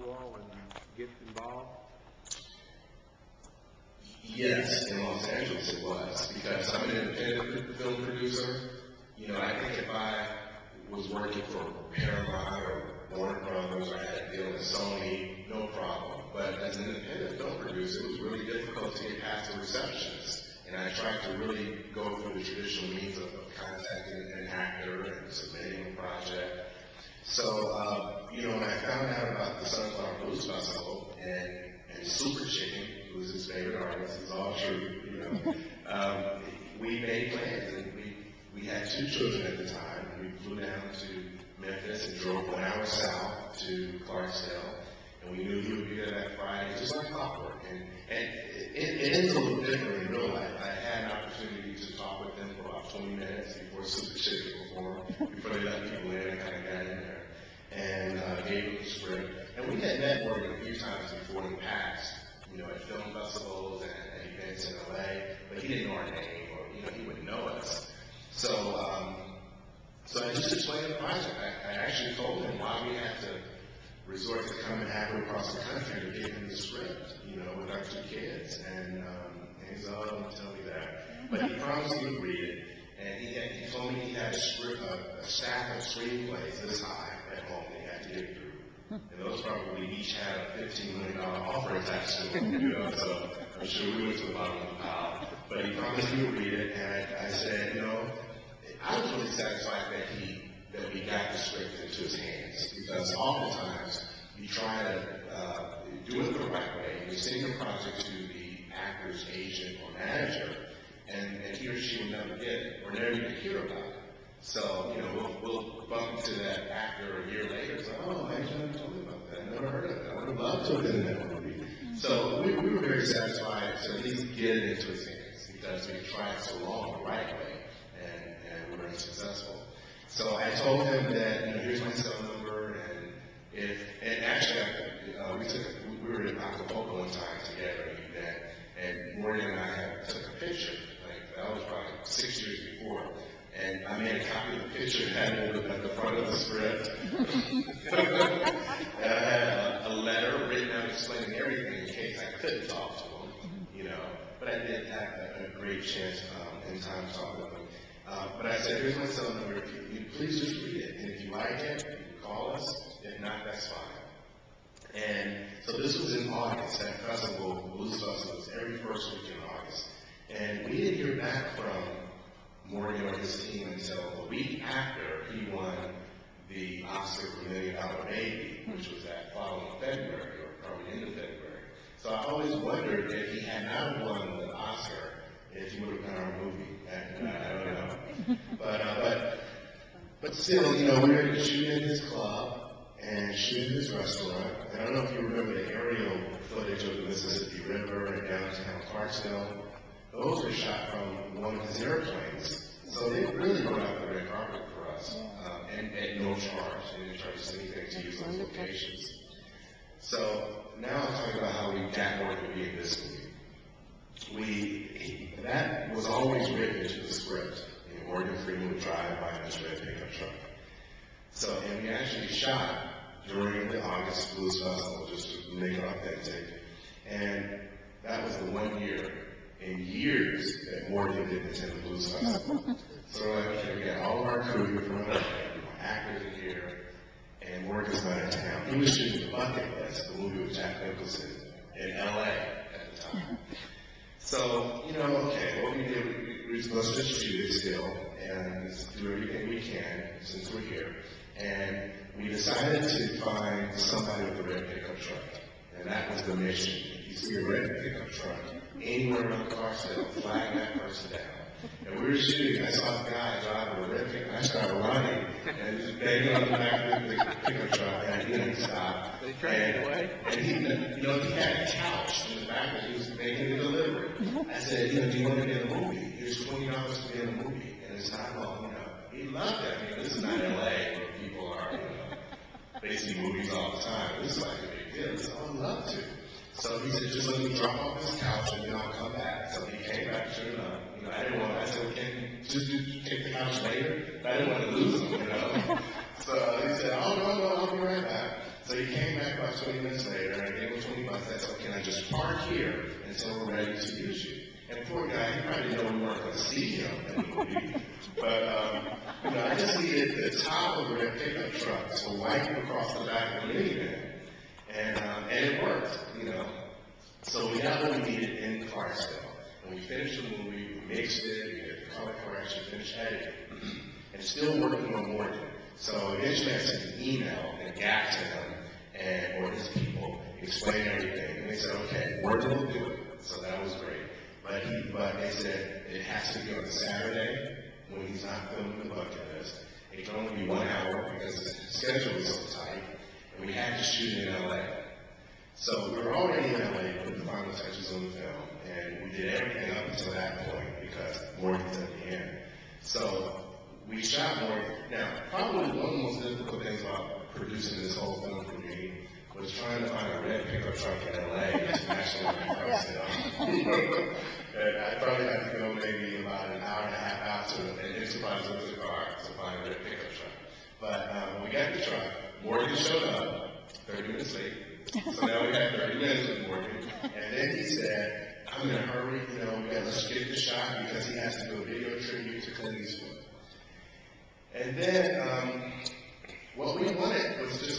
all and get involved? Yes, in Los Angeles it was, because I'm an independent film producer. I think if I was working for Paramount or Warner Brothers or had a deal with Sony, no problem. But as an independent film producer, it was really difficult to get past the receptions. And I tried to really go through the traditional means of contacting an actor and submitting a project. So, when I found out about the Sunflower Blues Festival and Super Chicken, who was his favorite artist, it's all true, we made plans, and we had 2 children at the time. We flew down to Memphis and drove 1 hour south to Clarksdale, and we knew he would be there that Friday, just like clockwork. And it is a little different in real life. I had an opportunity to talk with them for about 20 minutes before Super Chicken performed, before they let people in. I kind of got in there and gave them the script. And we had met Morgan a few times before in the past, at film festivals and events in LA, but he didn't know our name, or he wouldn't know us. So I just explained the project. I actually told him why we had to resort to coming halfway across the country to give him the script, with our 2 kids. And he's all, don't tell me that. But he promised he would read it. And he told me he had a stack of screenplays this high at home that he had to get through. And those probably each had a $15 million offer attached to them, so I'm sure we went to the bottom of the pile. But he promised he would read it, and I said, I was really satisfied that we got the script into his hands, because oftentimes you try to do it the right way, and you send your project to the actor's agent or manager, and he or she will never get it, or never even hear about it. So, we'll bump into that actor a year later and say, oh, I never told me about that. I never heard of that. I would have loved to have been in that movie. So we were very satisfied to at least get it into his hands, because we tried so long the right way, and we were unsuccessful. So I told him that, here's my cell number, and actually, we were in Acapulco one time together at an event, and Morgan and I took a picture. That was probably 6 years before. And I made a copy of the picture and had it at the front of the script. And I had a letter written out explaining everything in case I couldn't talk to him, But I did have a great chance in time to talk with him. But I said, here's my cell number. Please just read it. And if you like it, you can call us. If not, that's fine. And so this was in August. That festival, Blues Festival, was every first week in August. And we didn't hear back from Morgan or his team until the week after he won the Oscar for $1 Million Baby, which was that following February, or probably end of February. So I always wondered if he had not won the Oscar, if he would have done our movie. And I don't know. But still, we were shooting in his club and shooting in his restaurant. And I don't know if you remember the aerial footage of the Mississippi River and downtown Clarksdale. Those were shot from one of his airplanes. So they really brought out the red carpet for us, and at no charge. They didn't charge us anything to use those locations. So now I'll talk about how we got Morgan to be in this movie. That was always written into the script. Morgan Freeman would drive by in his red pickup truck. So, and we actually shot during the August Blues Festival just to make it authentic. And that was the 1 year in years that Morgan didn't attend the Blues Festival. So we're like, okay, we got all of our crew here from LA, actors in here, and Morgan's not in town. He was shooting Bucket List, the movie with Jack Nicholson, in LA at the time. So, okay, what we did, let's just shoot it still, and let's do everything we can since we're here. And we decided to find somebody with a red pickup truck, and that was the mission. If you see a red pickup truck anywhere around Clarksdale, flag that person down. And we were shooting, I saw a guy driving a red pickup, I started running, and just banging on the back of the pickup truck, and he didn't stop. They turned it away? And he had a couch in the back that he was making a delivery. I said, do you want to be in a movie? Here's $20 to be in a movie. And it's not long, He loved it. This is not LA where people are, they see movies all the time. This is like a big deal. He said, oh, I'd love to. So he said, just let me drop off this couch and then I'll come back. So he came back, sure enough. I said, well, can you just take the couch later? I didn't want to lose him, So he said, oh, no, I'll be right back. So he came back about 20 minutes later, and I gave him 20 bucks. I said, "Can I just park here until we're ready to use you?" And poor guy, he probably didn't know we weren't going to see him in the movie. But, I just needed the top of a pickup truck to wipe across the back of the minivan. And it worked, So we got what we needed in Clarksville. And we finished the movie, we mixed it, we did the color correction, finished editing. And still working on Morgan. So eventually I sent an email and got to him or his people, explained everything. And they said, okay, Morgan will do it. So that was great. But they said it has to be on a Saturday when he's not filming the bucket list. It can only be 1 hour because the schedule was so tight. And we had to shoot in LA. So we were already in LA putting the final touches on the film. And we did everything up until that point because Morgan's at the end. So we shot Morgan. Now, probably one of the most difficult things about producing this whole film for me was trying to find a red pickup truck in LA to match the one in Clarksville. And I probably had to go maybe about an hour and a half out to an Enterprise with a car to find a red pickup truck. But when we got the truck, Morgan showed up 30 minutes late. So now we had 30 minutes with Morgan. And then he said, I'm in a hurry, let's get the shot because he has to do a video tribute to Clint Eastwood. And then what we wanted was just